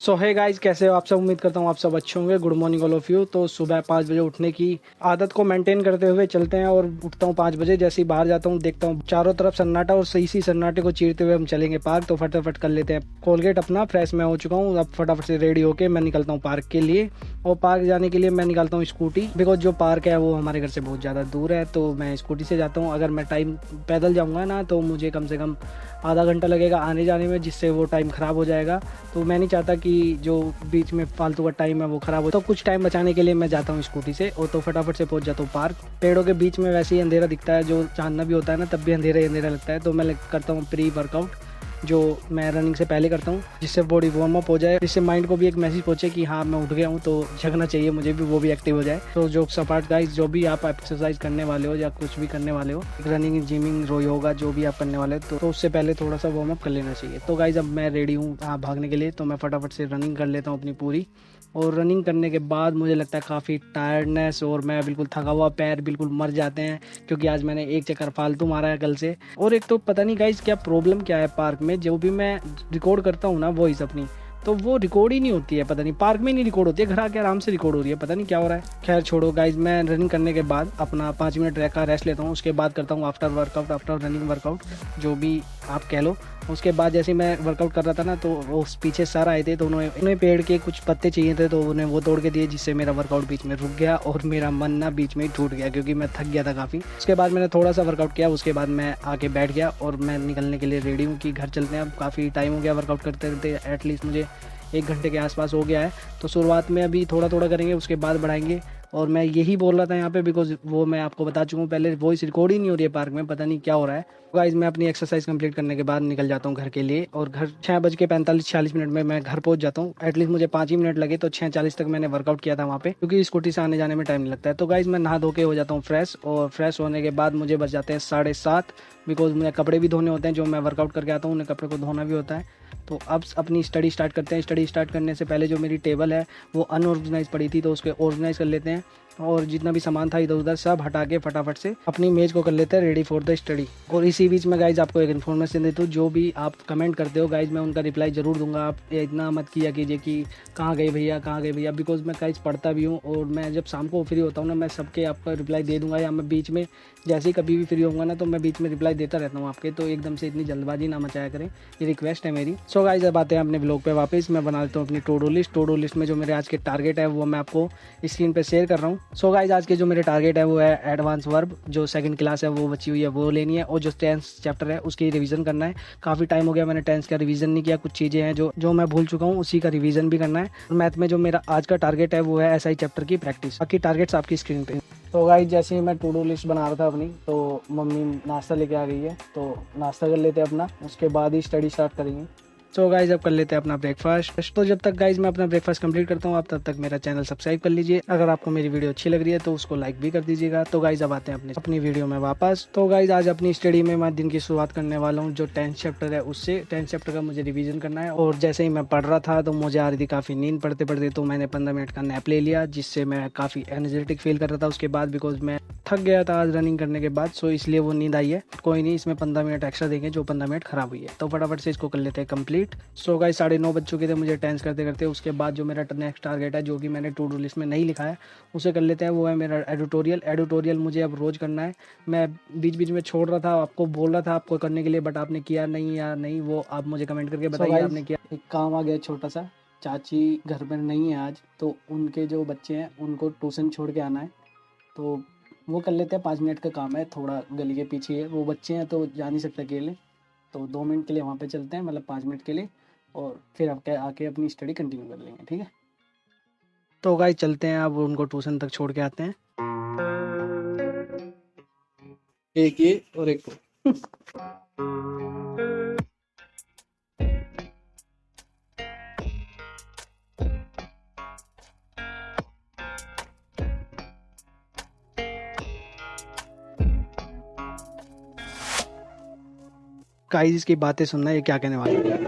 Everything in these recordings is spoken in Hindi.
सो है गाइज, कैसे हो आप सब। उम्मीद करता हूँ आप सब अच्छे होंगे। Good morning all of you. तो सुबह 5 बजे उठने की आदत को मेंटेन करते हुए चलते हैं और उठता हूँ 5 बजे। जैसे ही बाहर जाता हूँ देखता हूँ चारों तरफ सन्नाटा और सही सी सन्नाटे को चीरते हुए हम चलेंगे पार्क। तो फटाफट कर लेते हैं कोलगेट अपना। फ्रेश मैं हो चुका हूँ, अब फटाफट से रेडी होके मैं निकलता हूँ पार्क के लिए। और पार्क जाने के लिए मैं निकालता हूँ स्कूटी, बिकॉज जो पार्क है वो हमारे घर से बहुत ज़्यादा दूर है, तो मैं स्कूटी से जाता हूँ। अगर मैं टाइम पैदल जाऊँगा ना तो मुझे कम से कम आधा घंटा लगेगा आने जाने में, जिससे वो टाइम ख़राब हो जाएगा। तो मैं नहीं चाहता कि जो बीच में फालतू का टाइम है वो ख़राब हो। तो कुछ टाइम बचाने के लिए मैं जाता हूँ स्कूटी से और तो फटाफट से पहुँच जाता हूँ पार्क। पेड़ों के बीच में वैसे ही अंधेरा दिखता है, जो चांदना भी होता है ना तब भी अंधेरा ही अंधेरा लगता है। तो मैं करता हूँ प्री वर्कआउट, जो मैं रनिंग से पहले करता हूँ, जिससे बॉडी वार्म अप हो जाए, जिससे माइंड को भी एक मैसेज पहुंचे कि हाँ मैं उठ गया हूँ, तो जगना चाहिए मुझे भी, वो भी एक्टिव हो जाए। तो जो सपाट गाइस, जो भी आप एक्सरसाइज करने वाले हो या कुछ भी करने वाले हो, रनिंग, जिमिंग, योगा, जो भी आप करने वाले हो, तो उससे पहले थोड़ा सा वार्म अप कर लेना चाहिए। तो गाइज अब मैं रेडी हूँ भागने के लिए, तो मैं फटाफट से रनिंग कर लेता हूँ अपनी पूरी। और रनिंग करने के बाद मुझे लगता है काफ़ी टायर्डनेस और मैं बिल्कुल थका हुआ, पैर बिल्कुल मर जाते हैं, क्योंकि आज मैंने एक चक्कर फालतू मारा है कल से। और एक तो पता नहीं गाइस क्या प्रॉब्लम क्या है पार्क में, जो भी मैं रिकॉर्ड करता हूँ ना वॉइस अपनी, तो वो रिकॉर्ड ही नहीं होती है। पता नहीं पार्क में नहीं रिकॉर्ड होती है, घर आके आराम से रिकॉर्ड हो रही है, पता नहीं क्या हो रहा है। खैर छोड़ो गाइज, मैं रनिंग करने के बाद अपना 5 मिनट का रेस्ट लेता हूँ। उसके बाद करता हूँ after workout, after running workout, जो भी आप कह लो। उसके बाद जैसे मैं वर्कआउट कर रहा था ना, तो वो पीछे सर आए थे, तो उन्हें पेड़ के कुछ पत्ते चाहिए थे, तो उन्हें वो तोड़ के दिए, जिससे मेरा वर्कआउट बीच में रुक गया और मेरा मन ना बीच में ही टूट गया, क्योंकि मैं थक गया था काफ़ी। उसके बाद मैंने थोड़ा सा वर्कआउट किया, उसके बाद मैं आके बैठ गया और मैं निकलने के लिए रेडी हूँ कि घर चलते हैं। अब काफ़ी टाइम हो गया वर्कआउट करते करते, एटलीस्ट मुझे 1 घंटे के आसपास हो गया है। तो शुरुआत में अभी थोड़ा थोड़ा करेंगे, उसके बाद बढ़ाएंगे। और मैं यही बोल रहा था यहाँ पे, बिकॉज वो मैं आपको बता चुका हूँ पहले, वॉइस रिकॉर्ड ही नहीं हो रही है पार्क में, पता नहीं क्या हो रहा है। गाइज मैं अपनी एक्सरसाइज कंप्लीट करने के बाद निकल जाता हूँ घर के लिए, और घर 6:45-46 में मैं घर पहुँच जाता हूँ। एटलीस्ट मुझे 5 ही मिनट लगे, तो 6:40 तक मैंने वर्कआउट किया था वहाँ पे, क्योंकि स्कूटी से आने जाने में टाइम नहीं लगता है। तो गाइज मैं नहा धो के हो जाता हूँ फ्रेश, और फ्रेश होने के बाद मुझे बच जाते हैं 7:30, बिकॉज मुझे कपड़े भी धोने होते हैं, जो मैं वर्कआउट करके आता हूँ उन्हें कपड़े को धोना भी होता है। तो अब अपनी स्टडी स्टार्ट करते हैं। स्टडी स्टार्ट करने से पहले जो मेरी टेबल है वो अनऑर्गेनाइज पड़ी थी, तो उसको ऑर्गेनाइज कर लेते हैं, और जितना भी सामान था इधर उधर सब हटा के फटाफट से अपनी मेज को कर लेते हैं रेडी फॉर द स्टडी। और इसी बीच में गाइज आपको एक इन्फॉर्मेशन देता हूँ, जो भी आप कमेंट करते हो गाइज मैं उनका रिप्लाई जरूर दूंगा। आप इतना मत किया कीजिए कि कहाँ गए भैया, कहाँ गए भैया, बिकॉज मैं गाइज पढ़ता भी हूँ, और मैं जब शाम को फ्री होता हूँ ना, मैं सबके आपका रिप्लाई दे दूंगा, या मैं बीच में जैसे ही कभी भी फ्री होऊंगा ना, तो मैं बीच में रिप्लाई देता रहता हूँ आपके। तो एकदम से इतनी जल्दबाजी ना मचाया करें, ये रिक्वेस्ट है मेरी। सो गाइज अब आते हैं अपने ब्लॉग पे वापस। मैं बना लेता हूँ अपनी to do list. To do list में जो मेरे आज के टारगेट है वो मैं आपको स्क्रीन पे शेयर कर रहा हूँ। सो गाइज आज के जो मेरे टारगेट है वो है एडवांस वर्ब, जो सेकंड क्लास है वो बची हुई है वो लेनी है, और जो 10th चैप्टर है उसकी रिवीजन करना है। काफ़ी टाइम हो गया मैंने 10th का रिवीजन नहीं किया, कुछ चीज़ें हैं जो मैं भूल चुका हूँ, उसी का रिवीजन भी करना है। मैथ में जो मेरा आज का टारगेट है वो है एसआई चैप्टर की प्रैक्टिस। बाकी टारगेट्स आपकी स्क्रीन पे। तो गाइज जैसे ही मैं टू डू लिस्ट बना रहा था अपनी, तो मम्मी नाश्ता लेके आ गई है, तो नाश्ता कर लेते हैं अपना, उसके बाद ही स्टडी स्टार्ट करेंगे। तो गाइज अब कर लेते हैं अपना ब्रेकफास्ट। तो जब तक गाइज मैं अपना ब्रेकफास्ट कंप्लीट करता हूँ, आप तब तक मेरा चैनल सब्सक्राइब कर लीजिए। अगर आपको मेरी वीडियो अच्छी लग रही है तो उसको लाइक भी कर दीजिएगा। तो गाइज अब आते हैं अपनी वीडियो में वापस। तो गाइज आज अपनी स्टडी में मैं दिन की शुरुआत करने वाला हूँ, जो 10th चैप्टर है उससे। 10th चैप्टर का मुझे रिवीजन करना है, और जैसे ही मैं पढ़ रहा था तो मुझे आ रही थी काफ़ी नींद पढ़ते पढ़ते, तो मैंने 15 मिनट का नैप ले लिया, जिससे मैं काफ़ी एनर्जेटिक फील कर रहा था उसके बाद, बिकॉज मैं थक गया था आज रनिंग करने के बाद। सो इसलिए वो नींद आई है। कोई नहीं, इसमें 15 मिनट एक्स्ट्रा देंगे, जो 15 मिनट खराब हुई है। तो फटाफट से इसको कर लेते हैं कंप्लीट। सो गाइस 9:30 बज चुके थे मुझे टेंस करते करते। उसके बाद जो मेरा नेक्स्ट टारगेट है, जो कि मैंने टू डू लिस्ट में नहीं लिखा है, उसे कर लेते हैं। वो है मेरा एडिटोरियल। एडिटोरियल मुझे अब रोज़ करना है। मैं बीच बीच में छोड़ रहा था, आपको बोल रहा था आपको करने के लिए, बट आपने किया नहीं या नहीं, वो आप मुझे कमेंट करके बताइए आपने किया। एक काम आ गया छोटा सा, चाची घर पर नहीं है आज, तो उनके जो बच्चे हैं उनको ट्यूशन छोड़ के आना है, तो वो कर लेते हैं। 5 मिनट का काम है, थोड़ा गली के पीछे है, वो बच्चे हैं तो जा नहीं सकते अकेले, तो 2 मिनट के लिए वहाँ पे चलते हैं, मतलब 5 मिनट के लिए, और फिर आपके आके अपनी स्टडी कंटिन्यू कर लेंगे, ठीक है। तो गाइस चलते हैं, अब उनको ट्यूशन तक छोड़ के आते हैं। एक ये और एक वो। गाइस इसकी बातें सुनना, ये क्या कहने वाला है।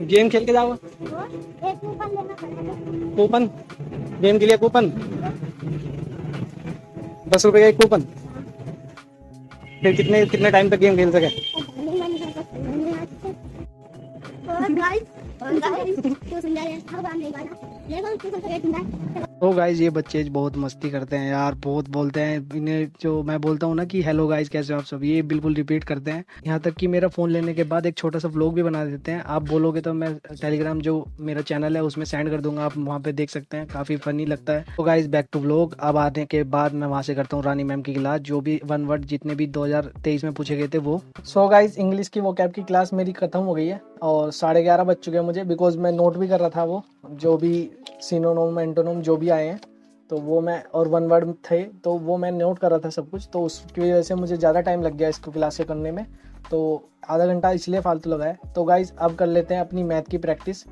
गेम खेल के जाओ। कूपन, गेम के लिए कूपन, 10 रुपए का एक कूपन। फिर कितने कितने टाइम तक गेम खेल सके। तो गाइज ये बच्चे बहुत मस्ती करते हैं यार, बहुत बोलते हैं इन्हें। जो मैं बोलता हूँ ना कि हेलो गाइज कैसे हो आप सब, ये बिल्कुल रिपीट करते हैं। यहाँ तक कि मेरा फ़ोन लेने के बाद एक छोटा सा व्लॉग भी बना देते हैं। आप बोलोगे तो मैं टेलीग्राम जो मेरा चैनल है उसमें सेंड कर दूंगा, आप वहाँ पे देख सकते हैं, काफ़ी फनी लगता है। तो गाइज बैक टू व्लॉग। अब आने के बाद मैं वहाँ से करता हूँ रानी मैम की क्लास, जो भी 1 वर्ड जितने भी 2023 में पूछे गए थे वो। सो गाइज इंग्लिश की वोकैब की क्लास मेरी खत्म हो गई है और 11:30 बज चुके हैं मुझे, बिकॉज मैं नोट भी कर रहा था वो जो भी सिनोनिम एंटोनिम जो भी आए हैं, तो वो मैं, और 1 वर्ड थे तो वो मैं नोट कर रहा था सब कुछ, तो उसकी वजह से मुझे ज़्यादा टाइम लग गया इसको क्लास से करने में, तो आधा घंटा इसलिए फालतू लगा है। तो गाइज अब कर लेते हैं अपनी मैथ की प्रैक्टिस,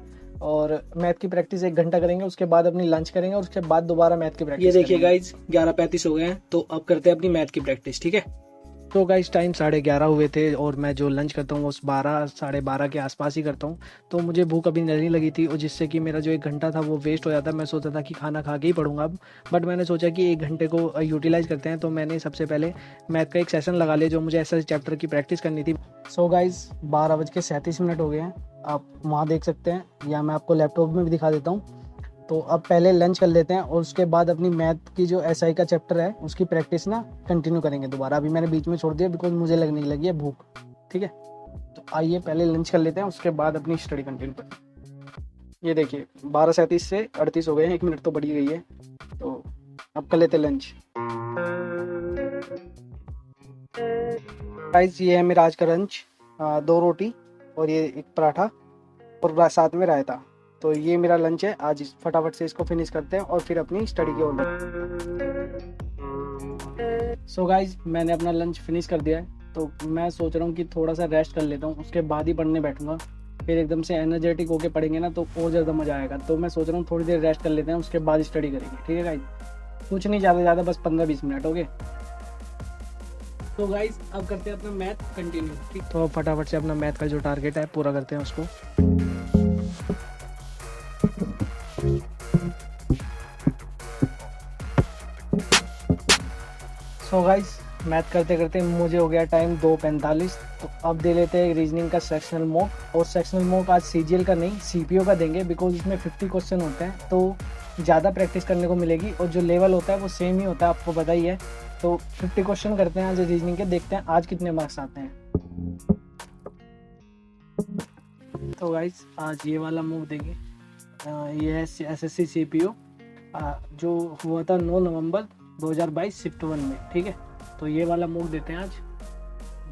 और मैथ की प्रैक्टिस 1 घंटा करेंगे, उसके बाद अपनी लंच करेंगे और उसके बाद दोबारा मैथ की प्रैक्टिस। ये देखिए गाइज 11:35 हो गए हैं, तो अब करते हैं अपनी मैथ की प्रैक्टिस, ठीक है। तो गाइस टाइम 11:30 हुए थे और मैं जो लंच करता हूँ वो 12 साढ़े 12 के आसपास ही करता हूँ। तो मुझे भूख अभी नहीं लगी थी और जिससे कि मेरा जो 1 घंटा था वो वेस्ट हो जाता। मैं सोचा था कि खाना खा के ही पढ़ूंगा अब, बट मैंने सोचा कि 1 घंटे को यूटिलाइज करते हैं, तो मैंने सबसे पहले मैथ का एक सेशन लगा लिया जो मुझे ऐसा चैप्टर की प्रैक्टिस करनी थी। सो गाइज 12:37 हो गए हैं, आप वहाँ देख सकते हैं, या मैं आपको लैपटॉप में भी दिखा देता हूँ। तो अब पहले लंच कर लेते हैं और उसके बाद अपनी मैथ की जो एसआई का चैप्टर है उसकी प्रैक्टिस ना कंटिन्यू करेंगे दोबारा। अभी मैंने बीच में छोड़ दिया बिकॉज मुझे लगने लगी है भूख, ठीक है। तो आइए पहले लंच कर लेते हैं, उसके बाद अपनी स्टडी कंटिन्यू करें। ये देखिए 12:37 से 38 हो गए हैं, 1 मिनट तो बढ़ी गई है। तो अब कर लेते हैं लंच। गाइस ये है मेरा आज का लंच, 2 रोटी और ये 1 पराठा और साथ में रायता। तो ये मेरा लंच है आज, फटाफट से इसको फिनिश करते हैं और फिर अपनी स्टडी की ओर बढ़ते। सो गाइज मैंने अपना लंच फिनिश कर दिया है, तो मैं सोच रहा हूँ कि थोड़ा सा रेस्ट कर लेता हूँ, उसके बाद ही पढ़ने बैठूंगा। फिर एकदम से एनर्जेटिक होके पढ़ेंगे ना तो और ज़्यादा मज़ा आएगा। तो मैं सोच रहा हूँ थोड़ी देर रेस्ट कर लेते हैं, उसके बाद स्टडी करेंगे, ठीक है गाइज। कुछ नहीं ज़्यादा बस 15-20 मिनट हो गए। तो गाइज अब करते हैं अपना मैथ कंटिन्यू, ठीक। तो फटाफट से अपना मैथ का जो टारगेट है पूरा करते हैं उसको। सो गाइस मैथ करते करते मुझे हो गया टाइम 2:45। तो अब दे लेते हैं रीजनिंग का सेक्शनल मॉक, और सेक्शनल मॉक आज सीजीएल का नहीं सीपीओ का देंगे, बिकॉज इसमें 50 क्वेश्चन होते हैं तो ज़्यादा प्रैक्टिस करने को मिलेगी, और जो लेवल होता है वो सेम ही होता है, आपको पता ही है। तो 50 क्वेश्चन करते हैं आज रीजनिंग के, देखते हैं आज कितने मार्क्स आते हैं। तो गाइस आज ये वाला मॉक देंगे, ये है एसएससी सीपीओ जो हुआ था 9 नवंबर 2022 शिफ्ट 1 में, ठीक है। तो ये वाला मूड देते हैं आज,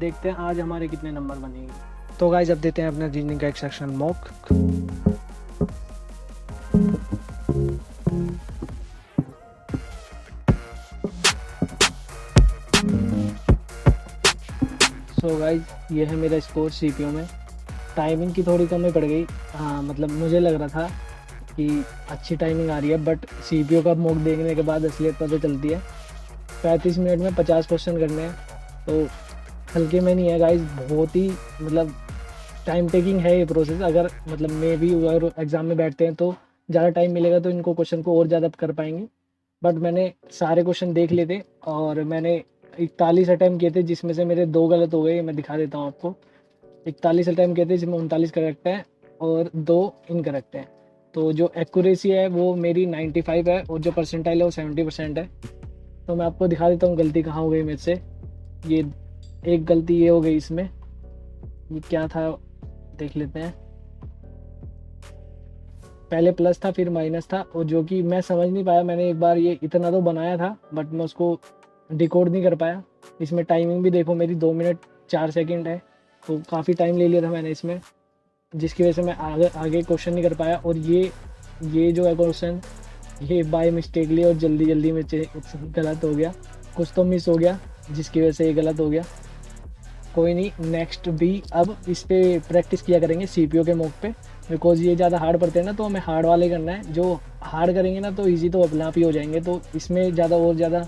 देखते हैं आज हमारे कितने नंबर बनेंगे। तो गाइस अब देते हैं अपने रीजनिंग का एक सेक्शन मॉक। सो गाइस ये है मेरा स्कोर सीपीओ में। टाइमिंग की थोड़ी कमी पड़ गई, हाँ मतलब मुझे लग रहा था कि अच्छी टाइमिंग आ रही है, बट सीपीओ का मॉक देखने के बाद असलियत पता चलती है। 35 मिनट में 50 क्वेश्चन करने हैं, तो हल्के में नहीं है गाइस, बहुत ही मतलब टाइम टेकिंग है ये प्रोसेस। अगर मतलब मे भी अगर एग्ज़ाम में बैठते हैं तो ज़्यादा टाइम मिलेगा तो इनको क्वेश्चन को और ज़्यादा कर पाएंगे। बट मैंने सारे क्वेश्चन देख लिए थे और मैंने 41 अटैम्प्ट किए थे, जिसमें से मेरे 2 गलत हो गए, मैं दिखा देता हूँ आपको। 41 अटैम्प्ट किए थे जिसमें 39 करेक्ट हैं और 2 इनकरेक्ट हैं। तो जो एक्यूरेसी है वो मेरी 95 है और जो परसेंटाइल है वो 70% है। तो मैं आपको दिखा देता हूँ गलती कहाँ हो गई मेरे से। ये एक गलती ये हो गई इसमें, ये क्या था देख लेते हैं। पहले प्लस था फिर माइनस था, और जो कि मैं समझ नहीं पाया। मैंने एक बार ये इतना तो बनाया था बट मैं उसको डिकोड नहीं कर पाया। इसमें टाइमिंग भी देखो मेरी 2 मिनट 4 सेकंड है, तो काफ़ी टाइम ले लिया था मैंने इसमें, जिसकी वजह से मैं आगे क्वेश्चन नहीं कर पाया। और ये जो है क्वेश्चन ये बाय मिस्टेकली और जल्दी में गलत हो गया, कुछ तो मिस हो गया जिसकी वजह से ये गलत हो गया। कोई नहीं, नेक्स्ट भी अब इस पर प्रैक्टिस किया करेंगे सीपीओ के मॉक पे, बिकॉज ये ज़्यादा हार्ड पड़ते हैं ना, तो हमें हार्ड वाले करना है। जो हार्ड करेंगे ना तो इजी तो अपने आप ही हो जाएंगे, तो इसमें ज़्यादा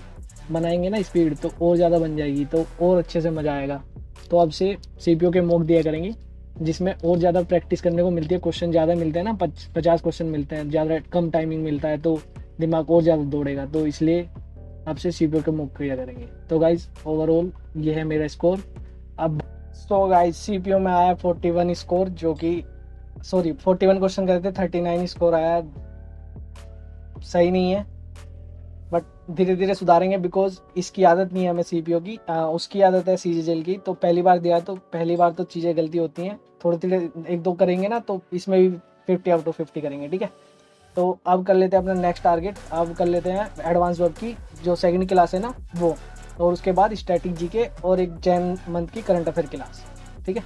बनाएंगे ना स्पीड तो और ज़्यादा बन जाएगी, तो और अच्छे से मज़ा आएगा। तो अब से सीपीओ के मॉक दिया करेंगे जिसमें और ज़्यादा प्रैक्टिस करने को मिलती है, क्वेश्चन ज़्यादा मिलते हैं ना, 50 क्वेश्चन मिलते हैं, ज़्यादा कम टाइमिंग मिलता है तो दिमाग और ज़्यादा दौड़ेगा, तो इसलिए आपसे सीपीओ के मॉक किया करेंगे। तो गाइज ओवरऑल ये है मेरा स्कोर। अब तो गाइज सीपीओ में आया 41 स्कोर, जो कि सॉरी 41 क्वेश्चन करे थे, 39 स्कोर आया। सही नहीं है, बट धीरे धीरे सुधारेंगे, बिकॉज इसकी आदत नहीं है हमें सीपीओ की, उसकी आदत है सीजीएल की। तो पहली बार दिया तो पहली बार तो चीज़ें गलती होती हैं, थोड़ी थोड़ी एक दो करेंगे ना तो इसमें भी 50/50 करेंगे, ठीक है। तो अब कर लेते हैं अपना नेक्स्ट टारगेट। अब कर लेते हैं एडवांस वर्क की जो सेकंड क्लास है ना वो, और उसके बाद स्टैटिक जीके और एक जैन मंथ की करंट अफेयर क्लास, ठीक है।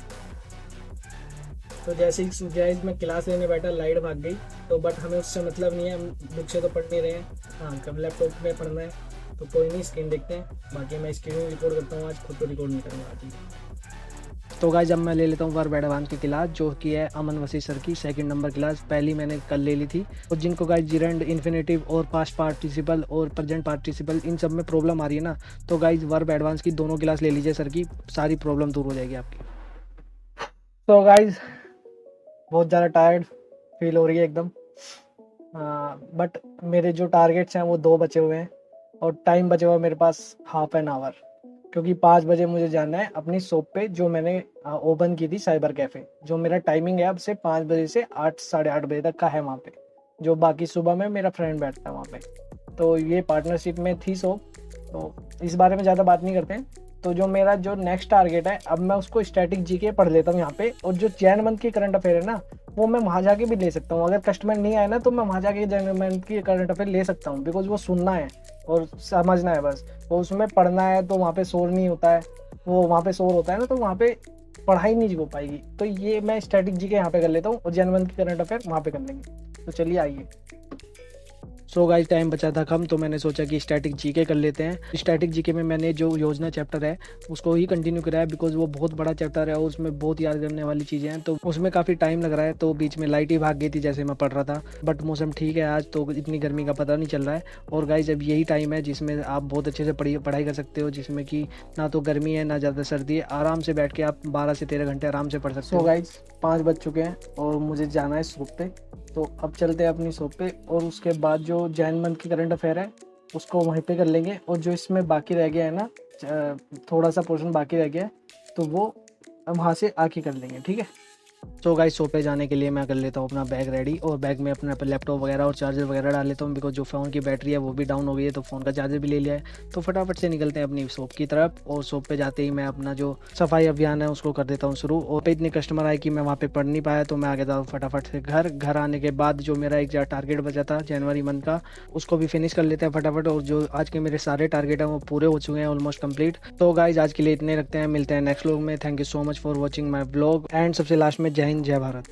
तो जैसे ही सुजाइज में क्लास लेने बैठा लाइट भाग गई, तो बट हमें उससे मतलब नहीं है, हम बुक से तो पढ़ नहीं रहे हैं, हाँ कब लैपटॉप में पढ़ना है। तो कोई नहीं, स्क्रीन देखते हैं। बाकी मैं स्क्रीन रिकॉर्ड करता हूँ आज, खुद को रिकॉर्ड नहीं करूँगा आज। तो गाइस अब मैं ले लेता हूँ वर्ब एडवांस की क्लास, जो कि है अमन वसी सर की सेकंड नंबर क्लास। पहली मैंने कल ले ली थी। और जिनको गाइस जिरेंड, इन्फिनेटिव और पास्ट पार्टिसिपल और प्रेजेंट पार्टिसिपल इन सब में प्रॉब्लम आ रही है ना, तो गाइस वर्ब एडवांस की दोनों क्लास ले लीजिए सर की, सारी प्रॉब्लम दूर हो जाएगी आपकी। तो गाइस बहुत ज़्यादा टायर्ड फील हो रही है एकदम, बट मेरे जो टारगेट्स हैं वो 2 बचे हुए हैं, और टाइम बचे हुआ है मेरे पास हाफ एन आवर, क्योंकि 5 बजे मुझे जाना है अपनी शॉप पे, जो मैंने ओपन की थी साइबर कैफ़े। जो मेरा टाइमिंग है अब से 5 बजे से 8 साढ़े 8 बजे तक का है वहाँ पे, जो बाकी सुबह में मेरा फ्रेंड बैठता है वहाँ पे। तो ये पार्टनरशिप में थी शॉप, तो इस बारे में ज़्यादा बात नहीं करते हैं। तो जो मेरा जो नेक्स्ट टारगेट है, अब मैं उसको स्टैटिक जीके पढ़ लेता हूँ यहाँ पे, और जो जैन मंथ की करंट अफेयर है ना वो मैं वहाँ जाके भी ले सकता हूँ। अगर कस्टमर नहीं आए ना तो मैं वहाँ जाके जैन मंथ की करंट अफेयर ले सकता हूँ, बिकॉज वो सुनना है और समझना है बस, वो उसमें पढ़ना है। तो वहाँ पे शोर नहीं होता है, वो वहाँ पे शोर होता है ना तो वहाँ पे पढ़ाई नहीं हो पाएगी। तो ये मैं स्टैटिक जीके यहाँ पे कर लेता हूँ, और जैन मंथ की करंट अफेयर वहाँ पे कर लेंगे। तो चलिए आइए। सो गाइस टाइम बचा था कम, तो मैंने सोचा कि स्टैटिक जीके कर लेते हैं। स्टैटिक जीके में मैंने जो योजना चैप्टर है उसको ही कंटिन्यू करा है, बिकॉज वो बहुत बड़ा चैप्टर है और उसमें बहुत याद करने वाली चीज़ें हैं, तो उसमें काफ़ी टाइम लग रहा है। तो बीच में लाइट ही भाग गई थी जैसे मैं पढ़ रहा था, बट मौसम ठीक है आज, तो इतनी गर्मी का पता नहीं चल रहा है। और गाइस अब यही टाइम है जिसमें आप बहुत अच्छे से पढ़ाई कर सकते हो, जिसमें कि ना तो गर्मी है ना ज़्यादा सर्दी है, आराम से बैठ के आप 12 से 13 घंटे आराम से पढ़ सकते हो। गाइस 5 बज चुके हैं और मुझे जाना है शॉप पे, तो अब चलते हैं अपनी शॉप पे, और उसके बाद जो जैन मंथ की करंट अफेयर है उसको वहीं पे कर लेंगे। और जो इसमें बाकी रह गया है ना, थोड़ा सा पोर्शन बाकी रह गया है, तो वो वहाँ से आके कर लेंगे, ठीक है। तो गाइस शॉप पे जाने के लिए मैं कर लेता हूँ अपना बैग रेडी, और बैग में अपना लैपटॉप वगैरह और चार्जर वगैरह डाल लेता हूँ, बिकॉज जो फ़ोन की बैटरी है वो भी डाउन हो गई है, तो फ़ोन का चार्जर भी ले लिया है। तो फटाफट से निकलते हैं अपनी शॉप की तरफ, और शॉप पे जाते ही मैं अपना जो सफाई अभियान है उसको कर देता हूँ शुरू। और पे इतने कस्टमर आए कि मैं वहाँ पे पढ़ नहीं पाया, तो मैं आ गया था फटाफट से घर आने के बाद जो मेरा एक टारगेट बचा था जनवरी मंथ का, उसको भी फिनिश कर लेते हैं फटाफट। और जो आज के मेरे सारे टारगेट हैं वो पूरे हो चुके हैं ऑलमोस्ट कंप्लीट। तो गाइज आज के लिए इतने रखते हैं, मिलते हैं नेक्स्ट व्लॉग में। Thank you so much for watching my vlog, and सबसे लास्ट में जय हिंद जय भारत।